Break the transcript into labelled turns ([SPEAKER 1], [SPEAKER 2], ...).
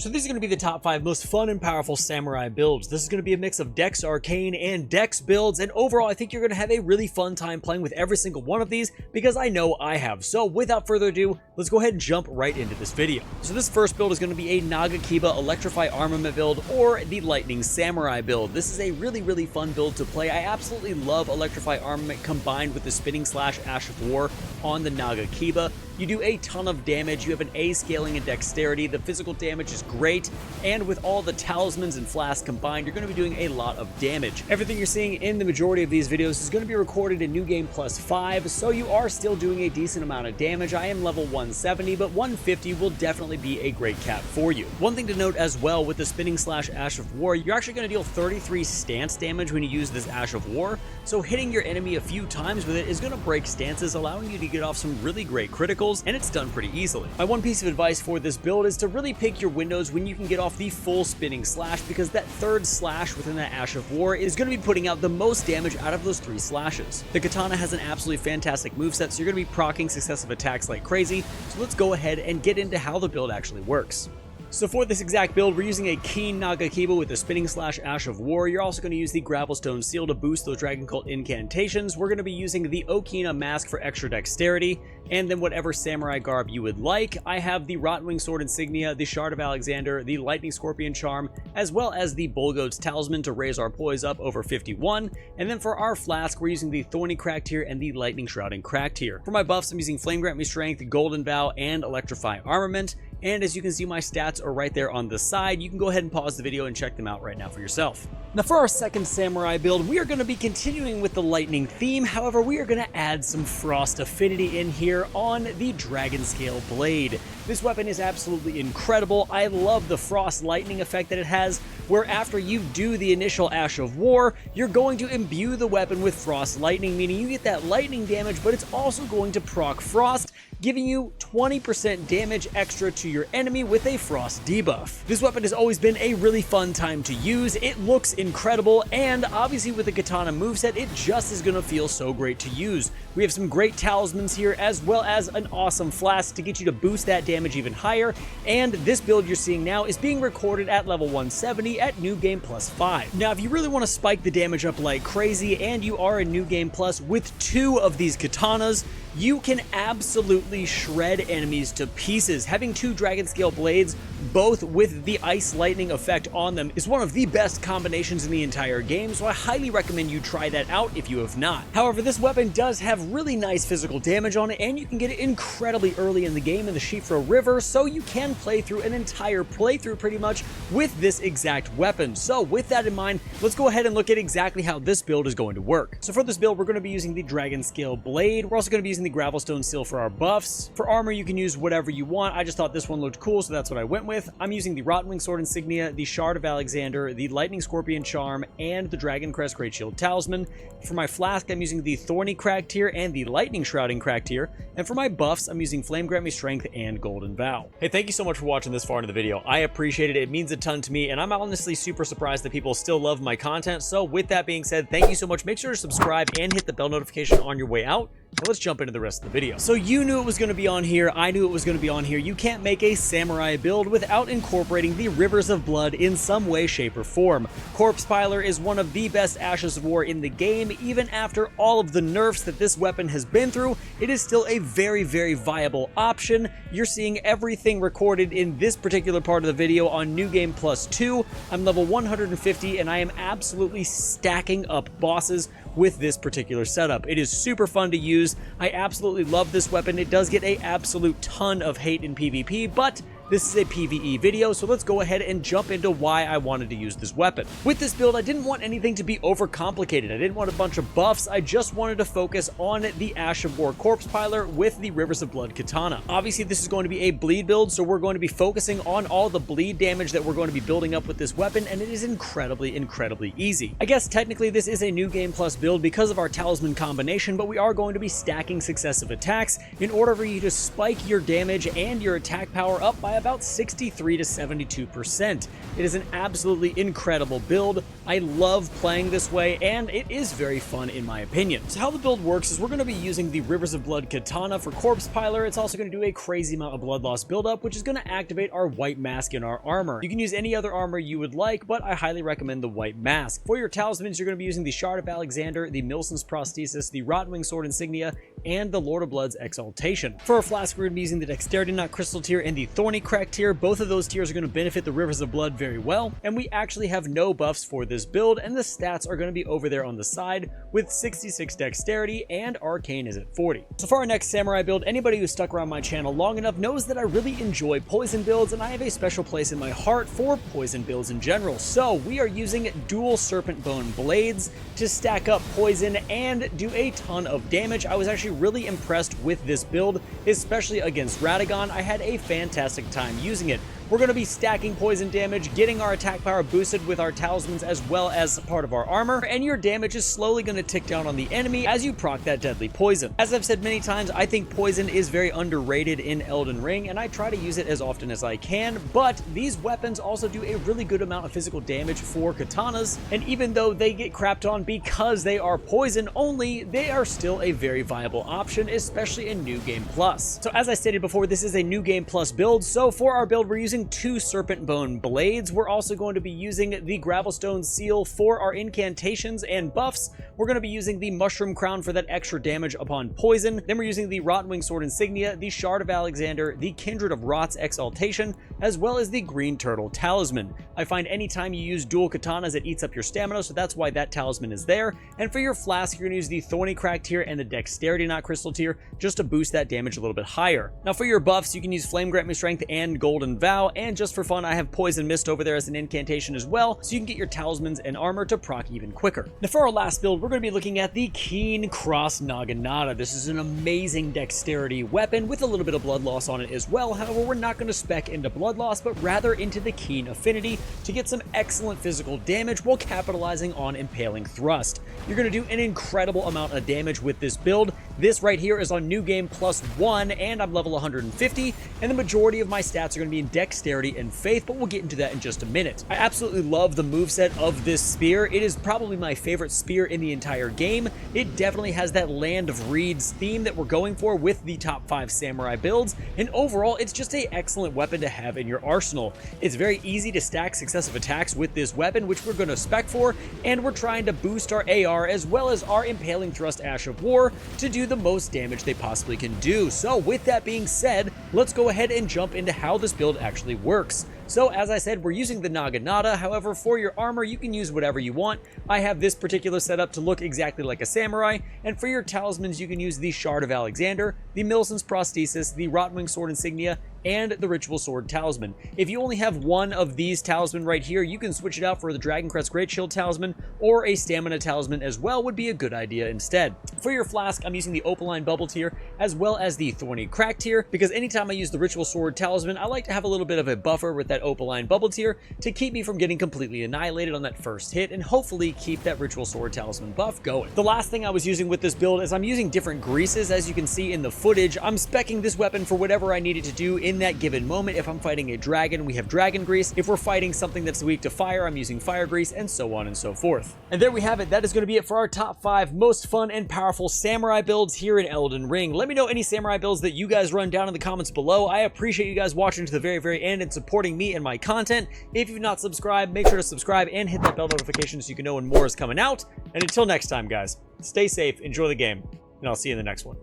[SPEAKER 1] So these are going to be the top 5 most fun and powerful samurai builds. This is going to be a mix of Dex Arcane and Dex builds, and overall I think you're going to have a really fun time playing with every single one of these, because I know I have. So without further ado, let's go ahead and jump right into this video. So this first build is going to be a Nagakiba Electrify Armament build, or the Lightning Samurai build. This is a really fun build to play. I absolutely love Electrify Armament combined with the Spinning Slash Ash of War on the Nagakiba. You do a ton of damage, you have an A scaling and dexterity, the physical damage is great, and with all the talismans and flasks combined, you're going to be doing a lot of damage. Everything you're seeing in the majority of these videos is going to be recorded in New Game Plus 5, so you are still doing a decent amount of damage. I am level 170, but 150 will definitely be a great cap for you. One thing to note as well with the Spinning Slash Ash of War, you're actually going to deal 33 stance damage when you use this Ash of War, so hitting your enemy a few times with it is going to break stances, allowing you to get off some really great criticals, and it's done pretty easily. My one piece of advice for this build is to really pick your windows when you can get off the full spinning slash, because that third slash within that Ash of War is going to be putting out the most damage out of those 3 slashes. The katana has an absolutely fantastic moveset, so you're going to be proccing successive attacks like crazy, so let's go ahead and get into how the build actually works. So for this exact build, we're using a Keen Nagakiba with the Spinning Slash Ash of War. You're also going to use the Gravelstone Seal to boost those Dragon Cult incantations. We're going to be using the Okina Mask for extra dexterity, and then whatever samurai garb you would like. I have the Rotwing Sword Insignia, the Shard of Alexander, the Lightning Scorpion Charm, as well as the Bullgoat's Talisman to raise our poise up over 51. And then for our flask, we're using the Thorny Crack tier and the Lightning Shrouding Crack tier. For my buffs, I'm using Flame Grant Me Strength, Golden Vow, and Electrify Armament. And as you can see, my stats are right there on the side. You can go ahead and pause the video and check them out right now for yourself. Now for our second samurai build, we are going to be continuing with the lightning theme. However, we are going to add some frost affinity in here on the Dragonscale blade. This weapon is absolutely incredible. I love the frost lightning effect that it has, where after you do the initial Ash of War, you're going to imbue the weapon with frost lightning, meaning you get that lightning damage, but it's also going to proc frost, giving you 20% damage extra to your enemy with a frost debuff. This weapon has always been a really fun time to use. It looks incredible, and obviously with the katana moveset, it just is going to feel so great to use. We have some great talismans here, as well as an awesome flask to get you to boost that damage even higher, and this build you're seeing now is being recorded at level 170 at New Game Plus 5. Now, if you really want to spike the damage up like crazy, and you are in New Game Plus with 2 of these katanas, you can absolutely shred enemies to pieces. Having 2 Dragonscale blades, both with the ice lightning effect on them, is one of the best combinations in the entire game, so I highly recommend you try that out if you have not. However, this weapon does have really nice physical damage on it, and you can get it incredibly early in the game in the Shifra River, so you can play through an entire playthrough pretty much with this exact weapon. So with that in mind, let's go ahead and look at exactly how this build is going to work. So for this build, we're going to be using the Dragonscale blade. We're also going to be using the Gravelstone Seal for our buffs. For armor, you can use whatever you want. I just thought this one looked cool, so that's what I went with. I'm using the Rotwing Sword Insignia, the Shard of Alexander, the Lightning Scorpion Charm, and the Dragon Crest Great Shield Talisman. For my flask, I'm using the Thorny Crack tier and the Lightning Shrouding Crack tier. And for my buffs, I'm using Flame Grant Me Strength and Golden Vow. Hey, thank you so much for watching this far into the video. I appreciate it. It means a ton to me, and I'm honestly super surprised that people still love my content. So with that being said, thank you so much. Make sure to subscribe and hit the bell notification on your way out. Now let's jump into the rest of the video. So you knew it was going to be on here. I knew it was going to be on here. You can't make a samurai build without incorporating the Rivers of Blood in some way, shape, or form. Corpse Piler is one of the best Ashes of War in the game. Even after all of the nerfs that this weapon has been through, it is still a very viable option. You're seeing everything recorded in this particular part of the video on New Game Plus 2. I'm level 150, and I am absolutely stacking up bosses with this particular setup. It is super fun to use. I absolutely love this weapon. It does get an absolute ton of hate in PvP, but this is a PvE video, so let's go ahead and jump into why I wanted to use this weapon. With this build, I didn't want anything to be overcomplicated. I didn't want a bunch of buffs. I just wanted to focus on the Ash of War Corpse Piler with the Rivers of Blood katana. Obviously, this is going to be a bleed build, so we're going to be focusing on all the bleed damage that we're going to be building up with this weapon, and it is incredibly easy. I guess technically this is a New Game Plus build because of our talisman combination, but we are going to be stacking successive attacks in order for you to spike your damage and your attack power up by about 63 to 72%. It is an absolutely incredible build. I love playing this way, and it is very fun in my opinion. So how the build works is we're going to be using the Rivers of Blood katana for corpse piler. It's also going to do a crazy amount of blood loss buildup, which is going to activate our white mask in our armor. You can use any other armor you would like, but I highly recommend the white mask. For your talismans, you're going to be using the Shard of Alexander, the Milson's prosthesis, the Rotwing sword insignia, and the Lord of Blood's exaltation. For our flask, we're going to be using the Dexterity Knot crystal tier and the Thorny Crack tier. Both of those tiers are going to benefit the Rivers of Blood very well, and we actually have no buffs for this build, and the stats are going to be over there on the side with 66 dexterity, and arcane is at 40. So for our next samurai build, anybody who's stuck around my channel long enough knows that I really enjoy poison builds, and I have a special place in my heart for poison builds in general. So we are using dual serpent bone blades to stack up poison and do a ton of damage. I was actually really impressed with this build, especially against Radagon. I had a fantastic time using it. We're going to be stacking poison damage, getting our attack power boosted with our talismans as well as part of our armor, and your damage is slowly going to tick down on the enemy as you proc that deadly poison. As I've said many times, I think poison is very underrated in Elden Ring, and I try to use it as often as I can, but these weapons also do a really good amount of physical damage for katanas, and even though they get crapped on because they are poison only, they are still a very viable option, especially in New Game Plus. So as I stated before, this is a New Game Plus build, so for our build, we're using 2 serpent bone blades. We're also going to be using the Gravelstone seal for our incantations and buffs. We're going to be using the mushroom crown for that extra damage upon poison. Then we're using the Rotwing sword insignia, the Shard of Alexander, the Kindred of Rot's exaltation, as well as the green turtle talisman. I find anytime you use dual katanas, it eats up your stamina, so that's why that talisman is there. And for your flask, you're going to use the Thorny Crack tier and the Dexterity Knot crystal tier just to boost that damage a little bit higher. Now for your buffs, you can use Flame Grant Me Strength and Golden Vow, and just for fun, I have Poison Mist over there as an incantation as well, so you can get your talismans and armor to proc even quicker. Now for our last build, we're going to be looking at the Keen Cross Naginata. This is an amazing dexterity weapon with a little bit of blood loss on it as well. However, we're not going to spec into blood loss, but rather into the Keen Affinity to get some excellent physical damage while capitalizing on Impaling Thrust. You're going to do an incredible amount of damage with this build. This right here is on New Game Plus 1, and I'm level 150, and the majority of my stats are going to be in Dexterity and Faith, but we'll get into that in just a minute. I absolutely love the moveset of this spear. It is probably my favorite spear in the entire game. It definitely has that Land of Reeds theme that we're going for with the top 5 samurai builds, and overall, it's just an excellent weapon to have in your arsenal. It's very easy to stack successive attacks with this weapon, which we're going to spec for, and we're trying to boost our AR as well as our Impaling Thrust Ash of War to do the most damage they possibly can do. So with that being said, let's go ahead and jump into how this build actually works. So as I said, we're using the Naginata. However, for your armor, you can use whatever you want. I have this particular setup to look exactly like a samurai. And for your talismans, you can use the Shard of Alexander, the Milson's prosthesis, the Rotwing sword insignia, and the Ritual Sword Talisman. If you only have one of these talisman right here, you can switch it out for the Dragoncrest Great Shield Talisman, or a Stamina Talisman as well would be a good idea instead. For your flask, I'm using the Opaline Bubble tier, as well as the Thorny Crack tier, because anytime I use the Ritual Sword Talisman, I like to have a little bit of a buffer with that Opaline Bubble tier to keep me from getting completely annihilated on that first hit, and hopefully keep that Ritual Sword Talisman buff going. The last thing I was using with this build is I'm using different greases. As you can see in the footage, I'm speccing this weapon for whatever I need it to do in that given moment. If I'm fighting a dragon, we have dragon grease. If we're fighting something that's weak to fire, I'm using fire grease, and so on and so forth. And there we have it. That is going to be it for our top 5 most fun and powerful samurai builds here in Elden Ring. Let me know any samurai builds that you guys run down in the comments below. I appreciate you guys watching to the very end and supporting me and my content. If you've not subscribed, make sure to subscribe and hit that bell notification so you can know when more is coming out. And until next time, guys, stay safe, enjoy the game, and I'll see you in the next one.